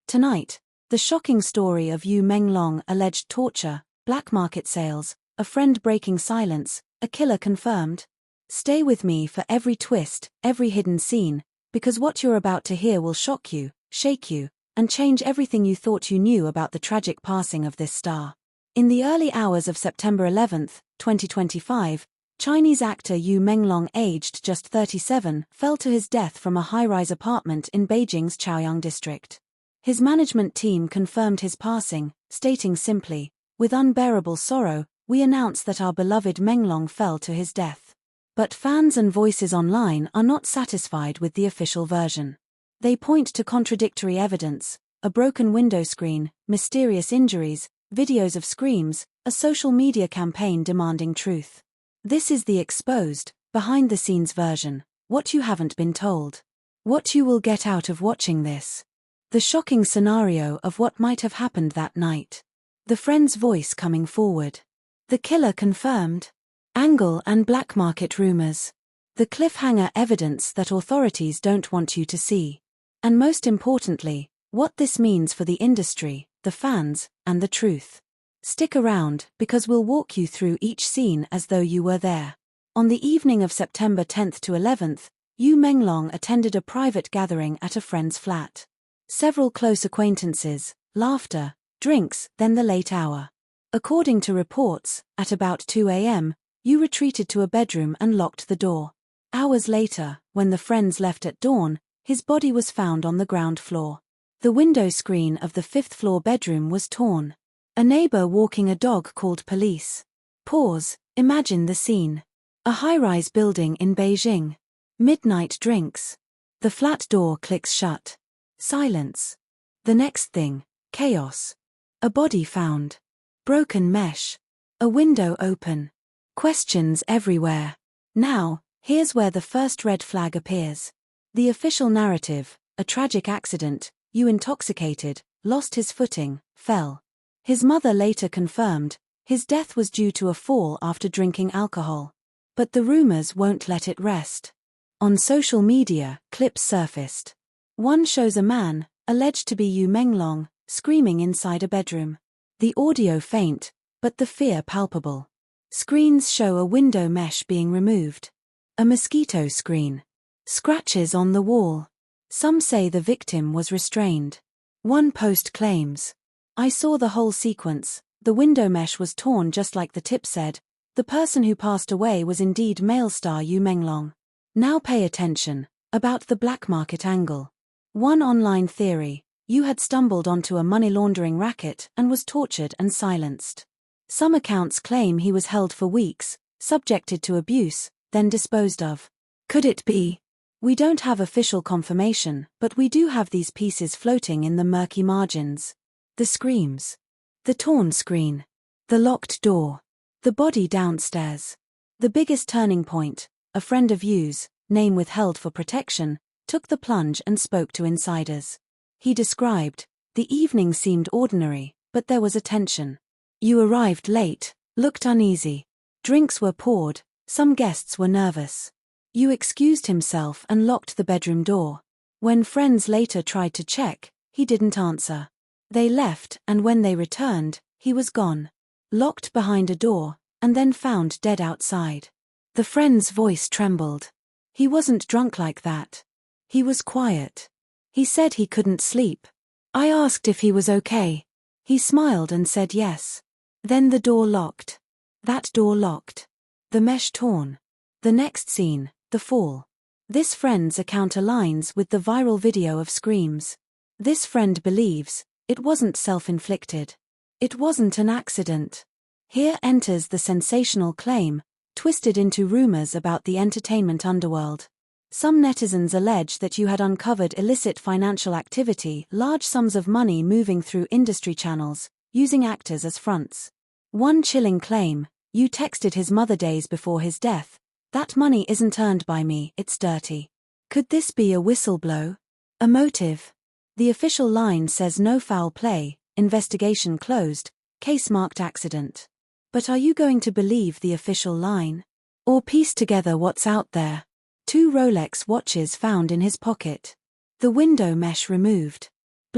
Tonight, the shocking story of Yu Menglong, alleged torture, black market sales, a friend breaking silence, a killer confirmed. Stay with me for every twist, every hidden scene, because what you're about to hear will shock you, shake you, and change everything you thought you knew about the tragic passing of this star. In the early hours of September 11, 2025, Chinese actor Yu Menglong, aged just 37, fell to his death from a high-rise apartment in Beijing's Chaoyang district. His management team confirmed his passing, stating simply, "With unbearable sorrow, we announce that our beloved Menglong fell to his death." But fans and voices online are not satisfied with the official version. They point to contradictory evidence: a broken window screen, mysterious injuries, videos of screams, a social media campaign demanding truth. This is the exposed, behind-the-scenes version, what you haven't been told. What you will get out of watching this. The shocking scenario of what might have happened that night. The friend's voice coming forward. The killer confirmed. Angle and black market rumors. The cliffhanger evidence that authorities don't want you to see. And most importantly, what this means for the industry, the fans, and the truth. Stick around, because we'll walk you through each scene as though you were there. On the evening of September 10th to 11th, Yu Menglong attended a private gathering at a friend's flat. Several close acquaintances, laughter, drinks, then the late hour. According to reports, at about 2 a.m., Yu retreated to a bedroom and locked the door. Hours later, when the friends left at dawn, his body was found on the ground floor. The window screen of the fifth-floor bedroom was torn. A neighbor walking a dog called police. Pause, imagine the scene. A high-rise building in Beijing. Midnight drinks. The flat door clicks shut. Silence. The next thing, chaos. A body found. Broken mesh. A window open. Questions everywhere. Now, here's where the first red flag appears. The official narrative: a tragic accident, Yu intoxicated, lost his footing, fell. His mother later confirmed, his death was due to a fall after drinking alcohol. But the rumors won't let it rest. On social media, clips surfaced. One shows a man, alleged to be Yu Menglong, screaming inside a bedroom. The audio faint, but the fear palpable. Screens show a window mesh being removed. A mosquito screen. Scratches on the wall. Some say the victim was restrained. One post claims, "I saw the whole sequence. The window mesh was torn just like the tip said. The person who passed away was indeed male star Yu Menglong." Now pay attention, about the black market angle. One online theory: Yu had stumbled onto a money laundering racket and was tortured and silenced. Some accounts claim he was held for weeks, subjected to abuse, then disposed of. Could it be? We don't have official confirmation, but we do have these pieces floating in the murky margins. The screams. The torn screen. The locked door. The body downstairs. The biggest turning point: a friend of Yu's, name withheld for protection, took the plunge and spoke to insiders. He described, "The evening seemed ordinary, but there was a tension. Yu arrived late, looked uneasy. Drinks were poured, some guests were nervous. Yu excused himself and locked the bedroom door. When friends later tried to check, he didn't answer. They left, and when they returned, he was gone. Locked behind a door, and then found dead outside." The friend's voice trembled. He wasn't drunk like that. He was quiet. He said he couldn't sleep. I asked if he was okay. He smiled and said yes. Then the door locked. That door locked. The mesh torn. The next scene, the fall. This friend's account aligns with the viral video of screams. This friend believes it wasn't self-inflicted. It wasn't an accident. Here enters the sensational claim, twisted into rumors about the entertainment underworld. Some netizens allege that Yu had uncovered illicit financial activity, large sums of money moving through industry channels, using actors as fronts. One chilling claim: Yu texted his mother days before his death, "That money isn't earned by me, it's dirty." Could this be a whistleblow? A motive? The official line says no foul play, investigation closed, case marked accident. But are you going to believe the official line? Or piece together what's out there? 2 Rolex watches found in his pocket. The window mesh removed.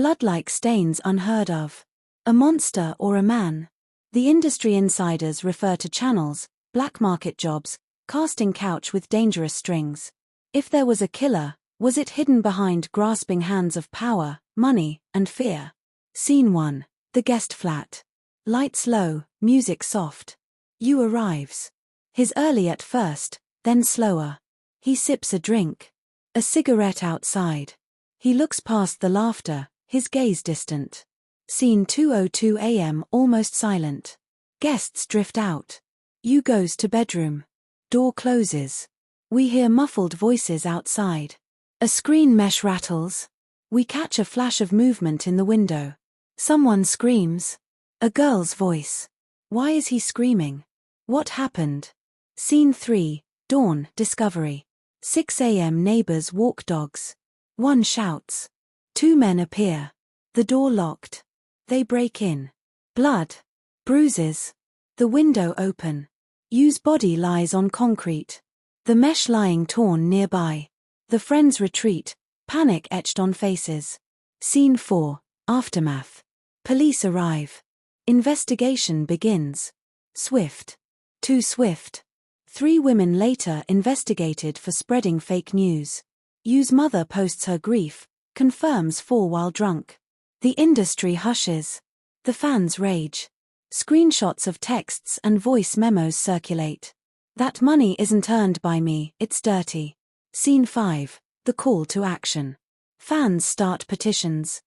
Blood-like stains unheard of. A monster or a man? The industry insiders refer to channels, black market jobs, casting couch with dangerous strings. If there was a killer, was it hidden behind grasping hands of power, money, and fear? Scene 1. The guest flat. Lights low, music soft. Yu arrives. He's early at first, then slower. He sips a drink. A cigarette outside. He looks past the laughter, his gaze distant. Scene 2:02 a.m. almost silent. Guests drift out. Yu goes to bedroom. Door closes. We hear muffled voices outside. A screen mesh rattles. We catch a flash of movement in the window. Someone screams. A girl's voice. Why is he screaming? What happened? Scene 3, Dawn, Discovery. 6 a.m. Neighbors walk dogs. One shouts. Two men appear. The door locked. They break in. Blood. Bruises. The window open. Yu's body lies on concrete. The mesh lying torn nearby. The friends retreat, panic etched on faces. Scene 4, Aftermath. Police arrive. Investigation begins. Swift. Too swift. 3 women later investigated for spreading fake news. Yu's mother posts her grief, confirms fall while drunk. The industry hushes. The fans rage. Screenshots of texts and voice memos circulate. That money isn't earned by me, it's dirty. Scene 5, The call to action. Fans start petitions.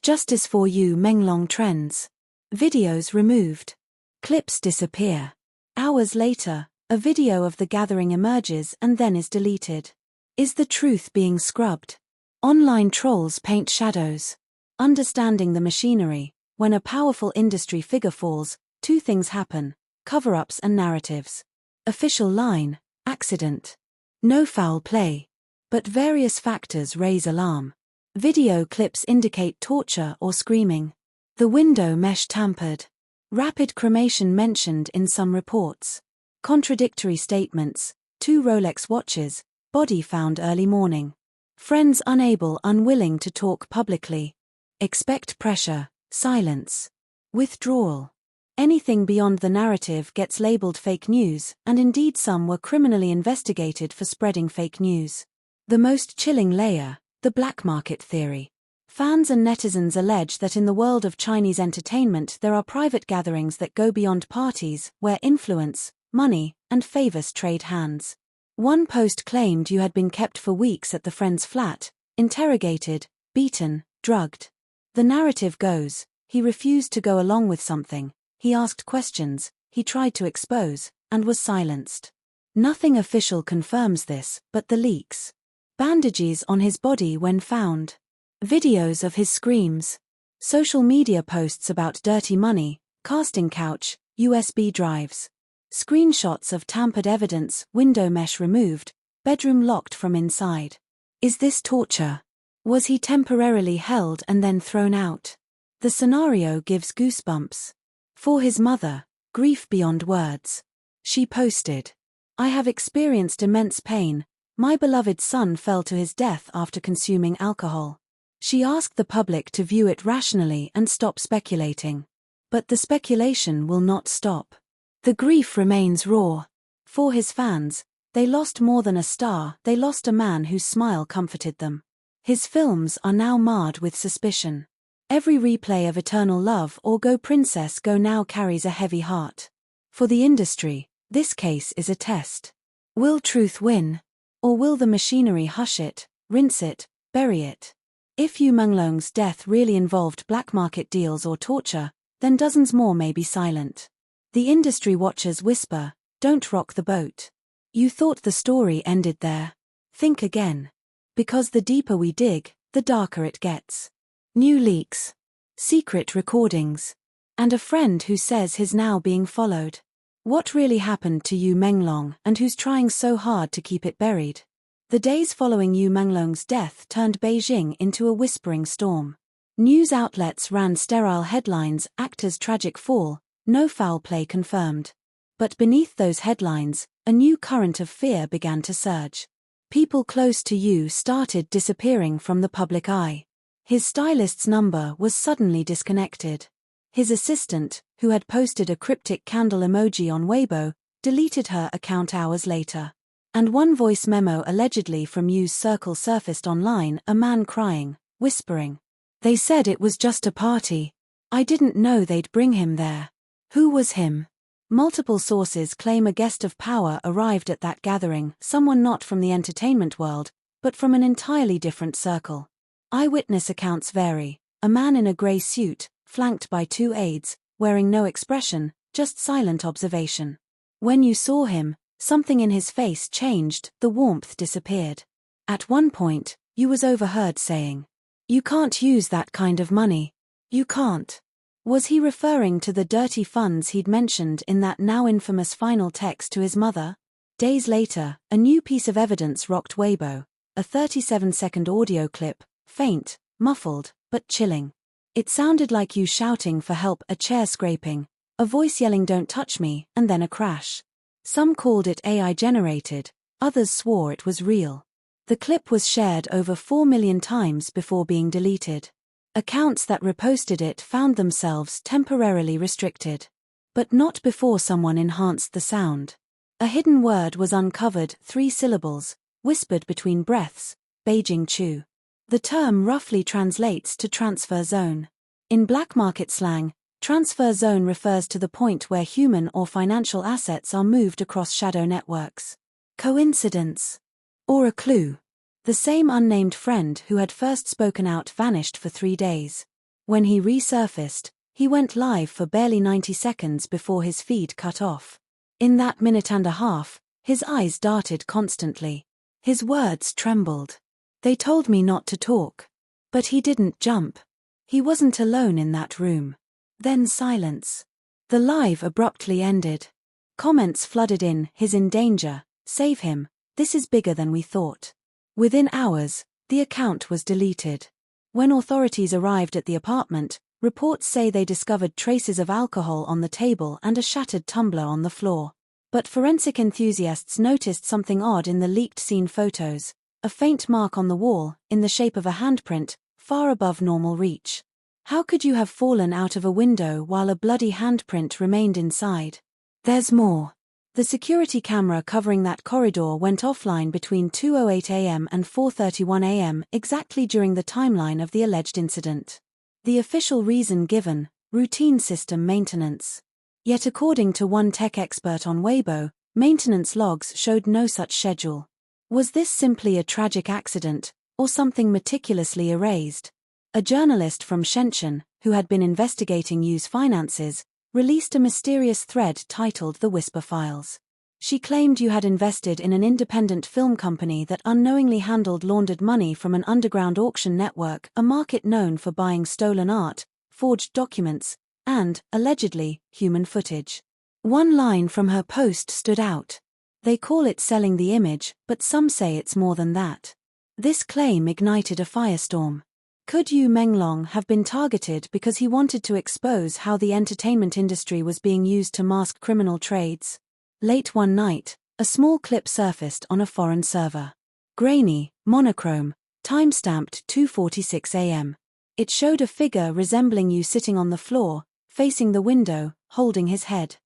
#Justice for Yu Menglong trends. Videos removed. Clips disappear. Hours later, a video of the gathering emerges and then is deleted. Is the truth being scrubbed? Online trolls paint shadows. Understanding the machinery. When a powerful industry figure falls, 2 things happen: cover-ups and narratives. Official line: accident. No foul play. But various factors raise alarm. Video clips indicate torture or screaming. The window mesh tampered. Rapid cremation mentioned in some reports. Contradictory statements: 2 Rolex watches, body found early morning. Friends unwilling to talk publicly. Expect pressure, silence, withdrawal. Anything beyond the narrative gets labeled fake news, and indeed some were criminally investigated for spreading fake news. The most chilling layer, the black market theory. Fans and netizens allege that in the world of Chinese entertainment there are private gatherings that go beyond parties, where influence, money, and favors trade hands. One post claimed Yu had been kept for weeks at the friend's flat, interrogated, beaten, drugged. The narrative goes, he refused to go along with something, he asked questions, he tried to expose, and was silenced. Nothing official confirms this, but the leaks. Bandages on his body when found. Videos of his screams. Social media posts about dirty money, casting couch, USB drives. Screenshots of tampered evidence, window mesh removed, bedroom locked from inside. Is this torture? Was he temporarily held and then thrown out? The scenario gives goosebumps. For his mother, grief beyond words. She posted, "I have experienced immense pain. My beloved son fell to his death after consuming alcohol." She asked the public to view it rationally and stop speculating. But the speculation will not stop. The grief remains raw. For his fans, they lost more than a star, they lost a man whose smile comforted them. His films are now marred with suspicion. Every replay of Eternal Love or Go Princess Go now carries a heavy heart. For the industry, this case is a test. Will truth win? Or will the machinery hush it, rinse it, bury it? If Yu Menglong's death really involved black market deals or torture, then dozens more may be silent. The industry watchers whisper, "Don't rock the boat. You thought the story ended there. Think again." Because the deeper we dig, the darker it gets. New leaks. Secret recordings. And a friend who says he's now being followed. What really happened to Yu Menglong and who's trying so hard to keep it buried? The days following Yu Menglong's death turned Beijing into a whispering storm. News outlets ran sterile headlines: actor's tragic fall, no foul play confirmed. But beneath those headlines, a new current of fear began to surge. People close to Yu started disappearing from the public eye. His stylist's number was suddenly disconnected. His assistant, who had posted a cryptic candle emoji on Weibo, deleted her account hours later. And one voice memo allegedly from Yu's circle surfaced online, a man crying, whispering. "They said it was just a party. I didn't know they'd bring him there. Who was him?" Multiple sources claim a guest of power arrived at that gathering, someone not from the entertainment world, but from an entirely different circle. Eyewitness accounts vary. A man in a grey suit, flanked by two aides, wearing no expression, just silent observation. When you saw him, something in his face changed, the warmth disappeared. At one point, Yu was overheard saying, "You can't use that kind of money. You can't." Was he referring to the dirty funds he'd mentioned in that now infamous final text to his mother? Days later, a new piece of evidence rocked Weibo, a 37-second audio clip, faint, muffled, but chilling. It sounded like Yu shouting for help, a chair scraping, a voice yelling "Don't touch me," and then a crash. Some called it AI-generated, others swore it was real. The clip was shared over 4 million times before being deleted. Accounts that reposted it found themselves temporarily restricted. But not before someone enhanced the sound. A hidden word was uncovered, 3 syllables, whispered between breaths, Beijing Chu. The term roughly translates to transfer zone. In black market slang, transfer zone refers to the point where human or financial assets are moved across shadow networks. Coincidence? Or a clue? The same unnamed friend who had first spoken out vanished for 3 days. When he resurfaced, he went live for barely 90 seconds before his feed cut off. In that minute and a half, his eyes darted constantly. His words trembled. "They told me not to talk." But he didn't jump. He wasn't alone in that room. Then silence. The live abruptly ended. Comments flooded in, "He's in danger, save him, this is bigger than we thought." Within hours, the account was deleted. When authorities arrived at the apartment, reports say they discovered traces of alcohol on the table and a shattered tumbler on the floor. But forensic enthusiasts noticed something odd in the leaked scene photos, a faint mark on the wall, in the shape of a handprint, far above normal reach. How could you have fallen out of a window while a bloody handprint remained inside? There's more. The security camera covering that corridor went offline between 2:08 a.m. and 4:31 a.m., exactly during the timeline of the alleged incident. The official reason given, routine system maintenance. Yet according to one tech expert on Weibo, maintenance logs showed no such schedule. Was this simply a tragic accident, or something meticulously erased? A journalist from Shenzhen, who had been investigating Yu's finances, released a mysterious thread titled The Whisper Files. She claimed Yu had invested in an independent film company that unknowingly handled laundered money from an underground auction network, a market known for buying stolen art, forged documents, and, allegedly, human footage. One line from her post stood out. "They call it selling the image, but some say it's more than that." This claim ignited a firestorm. Could Yu Menglong have been targeted because he wanted to expose how the entertainment industry was being used to mask criminal trades? Late one night, a small clip surfaced on a foreign server. Grainy, monochrome, time-stamped 2:46 a.m. It showed a figure resembling Yu sitting on the floor, facing the window, holding his head.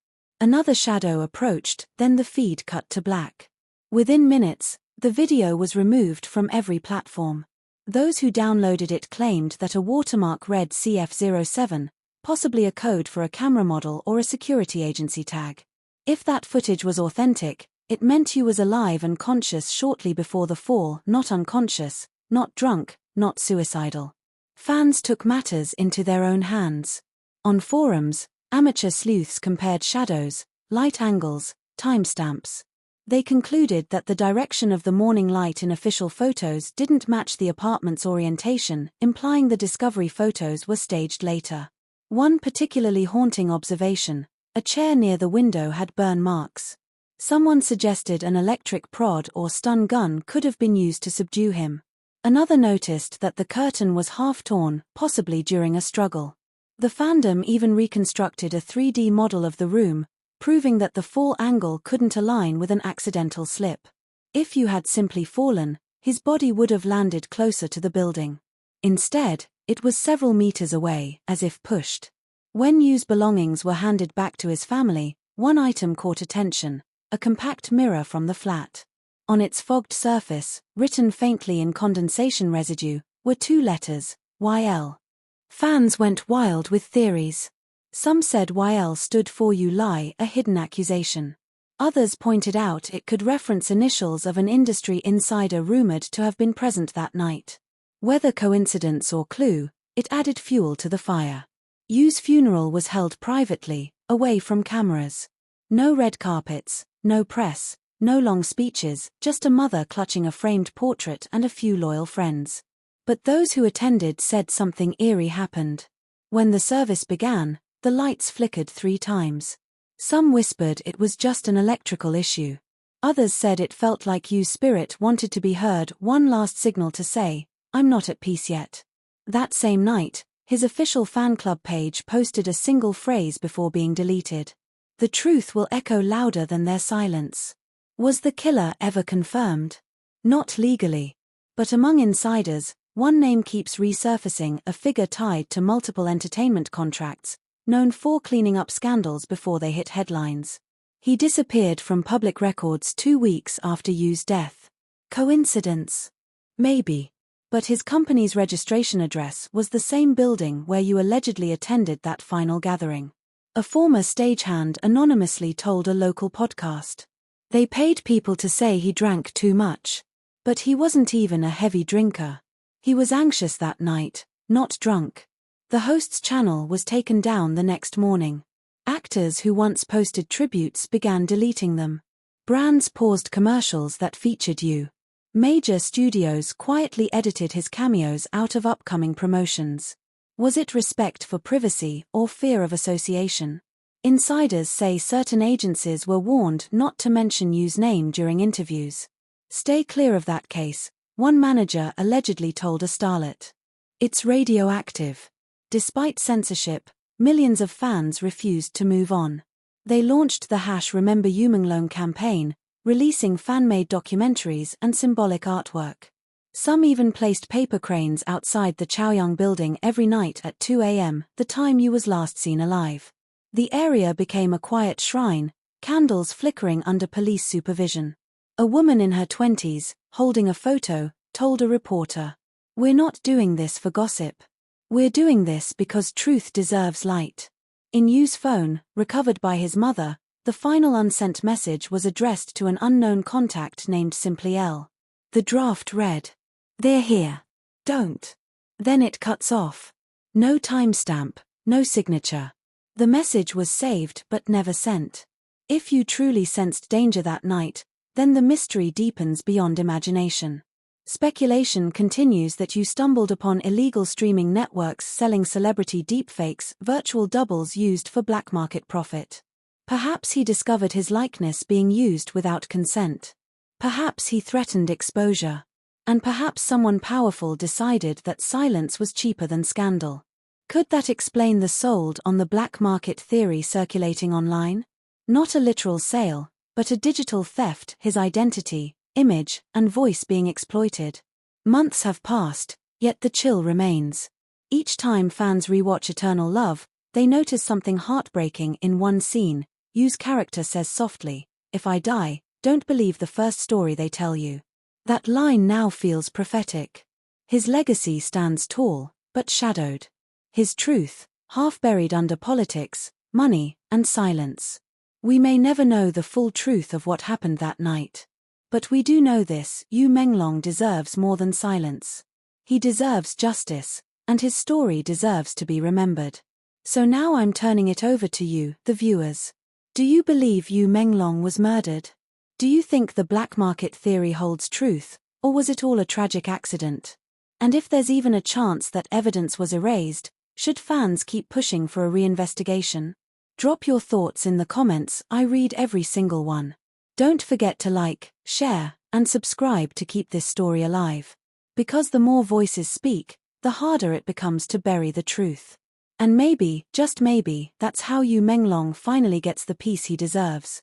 Another shadow approached, then the feed cut to black. Within minutes, the video was removed from every platform. Those who downloaded it claimed that a watermark read CF07, possibly a code for a camera model or a security agency tag. If that footage was authentic, it meant Yu was alive and conscious shortly before the fall, not unconscious, not drunk, not suicidal. Fans took matters into their own hands. On forums, amateur sleuths compared shadows, light angles, timestamps. They concluded that the direction of the morning light in official photos didn't match the apartment's orientation, implying the discovery photos were staged later. One particularly haunting observation: a chair near the window had burn marks. Someone suggested an electric prod or stun gun could have been used to subdue him. Another noticed that the curtain was half torn, possibly during a struggle. The fandom even reconstructed a 3D model of the room, proving that the fall angle couldn't align with an accidental slip. If Yu had simply fallen, his body would have landed closer to the building. Instead, It was several meters away, as if pushed. When Yu's belongings were handed back to his family, one item caught attention: a compact mirror from the flat. On its fogged surface, written faintly in condensation residue, were two letters, YL. Fans went wild with theories. Some said YL stood for "you lie," a hidden accusation. Others pointed out it could reference initials of an industry insider rumored to have been present that night. Whether coincidence or clue, it added fuel to the fire. Yu's funeral was held privately, away from cameras. No red carpets, no press, no long speeches, just a mother clutching a framed portrait and a few loyal friends. But those who attended said something eerie happened. When the service began, the lights flickered 3 times. Some whispered it was just an electrical issue. Others said it felt like Yu's spirit wanted to be heard, one last signal to say, "I'm not at peace yet." That same night, his official fan club page posted a single phrase before being deleted: "The truth will echo louder than their silence." Was the killer ever confirmed? Not legally. But among insiders, one name keeps resurfacing: a figure tied to multiple entertainment contracts, known for cleaning up scandals before they hit headlines. He disappeared from public records 2 weeks after Yu's death. Coincidence? Maybe. But his company's registration address was the same building where Yu allegedly attended that final gathering. A former stagehand anonymously told a local podcast. They paid people to say he drank too much. But he wasn't even a heavy drinker. He was anxious that night, not drunk. The host's channel was taken down the next morning. Actors who once posted tributes began deleting them. Brands paused commercials that featured Yu. Major studios quietly edited his cameos out of upcoming promotions. Was it respect for privacy or fear of association? Insiders say certain agencies were warned not to mention Yu's name during interviews. "Stay clear of that case," one manager allegedly told a starlet. "It's radioactive." Despite censorship, millions of fans refused to move on. They launched the #Remember Yu Menglong campaign, releasing fan-made documentaries and symbolic artwork. Some even placed paper cranes outside the Chaoyang building every night at 2 a.m., the time Yu was last seen alive. The area became a quiet shrine, candles flickering under police supervision. A woman in her 20s, holding a photo, told a reporter, "We're not doing this for gossip. We're doing this because truth deserves light." In Yu's phone, recovered by his mother, the final unsent message was addressed to an unknown contact named simply L. The draft read, "They're here. Don't." Then it cuts off. No timestamp, no signature. The message was saved but never sent. If you truly sensed danger that night, then the mystery deepens beyond imagination. Speculation continues that you stumbled upon illegal streaming networks selling celebrity deepfakes, virtual doubles used for black market profit. Perhaps he discovered his likeness being used without consent. Perhaps he threatened exposure. And perhaps someone powerful decided that silence was cheaper than scandal. Could that explain the sold on the black market theory circulating online? Not a literal sale, but a digital theft, his identity, image, and voice being exploited. Months have passed, yet the chill remains. Each time fans rewatch Eternal Love, they notice something heartbreaking in one scene. Yu's character says softly, "If I die, don't believe the first story they tell you." That line now feels prophetic. His legacy stands tall, but shadowed. His truth, half buried under politics, money, and silence. We may never know the full truth of what happened that night. But we do know this: Yu Menglong deserves more than silence. He deserves justice, and his story deserves to be remembered. So now I'm turning it over to you, the viewers. Do you believe Yu Menglong was murdered? Do you think the black market theory holds truth, or was it all a tragic accident? And if there's even a chance that evidence was erased, should fans keep pushing for a reinvestigation? Drop your thoughts in the comments, I read every single one. Don't forget to like, share, and subscribe to keep this story alive. Because the more voices speak, the harder it becomes to bury the truth. And maybe, just maybe, that's how Yu Menglong finally gets the peace he deserves.